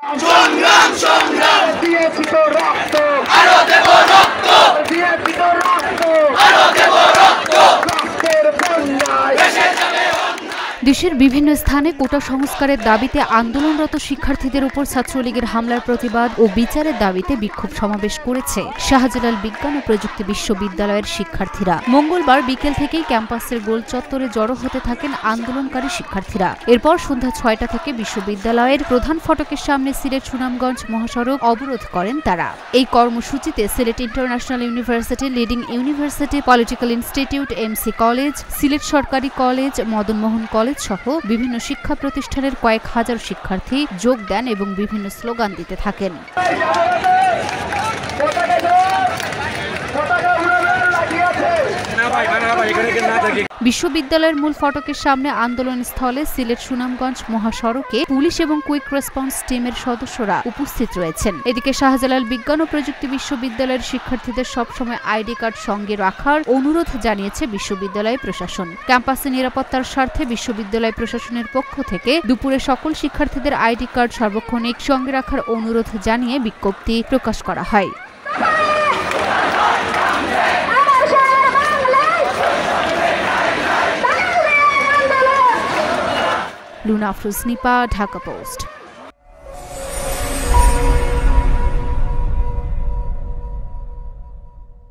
সংগ্রাম সংগ্রাম দিয়েছি তো রক্ত, আরো দেব রক্ত, দিয়েছি তো রক্ত, আরো দেব রক্ত, রক্তের বন্যায় দেশে যাবে। দেশের বিভিন্ন স্থানে কোটা সংস্কারের দাবিতে আন্দোলনরত শিক্ষার্থীদের উপর ছাত্রলীগের হামলার প্রতিবাদ ও বিচারের দাবিতে বিক্ষোভ সমাবেশ করেছে শাহজালাল বিজ্ঞান ও প্রযুক্তি বিশ্ববিদ্যালয়ের শিক্ষার্থীরা। মঙ্গলবার বিকেল থেকেই ক্যাম্পাসের গোল চত্বরে জড়ো হতে থাকেন আন্দোলনকারী শিক্ষার্থীরা। এরপর সন্ধ্যা ৬টা থেকে বিশ্ববিদ্যালয়ের প্রধান ফটকের সামনে সিলেট সুনামগঞ্জ মহাসড়ক অবরোধ করেন তারা। এই কর্মসূচিতে Sylhet international university, leading university, political institute, MC college, Sylhet সরকারি কলেজ, মদনমোহন কলেজ সহ বিভিন্ন শিক্ষা প্রতিষ্ঠানের কয়েক হাজার শিক্ষার্থী যোগ দেন এবং বিভিন্ন স্লোগান দিতে থাকেন। বিশ্ববিদ্যালয়ের মূল ফটকের সামনে আন্দোলন স্থলে সিলেট সুনামগঞ্জ মহাসড়কে পুলিশ এবং কুইক রেসপন্স টিমের সদস্যরা উপস্থিত রয়েছেন। এদিকে শাহজালাল বিজ্ঞান ও প্রযুক্তি বিশ্ববিদ্যালয়ের শিক্ষার্থীদের সবসময় আইডি কার্ড সঙ্গে রাখার অনুরোধ জানিয়েছে বিশ্ববিদ্যালয় প্রশাসন। ক্যাম্পাসে নিরাপত্তার স্বার্থে বিশ্ববিদ্যালয় প্রশাসনের পক্ষ থেকে দুপুরে সকল শিক্ষার্থীদের আইডি কার্ড সার্বক্ষণিক সঙ্গে রাখার অনুরোধ জানিয়ে বিজ্ঞপ্তি প্রকাশ করা হয়। লুনা আফরোজ নিপা, ঢাকা পোস্ট।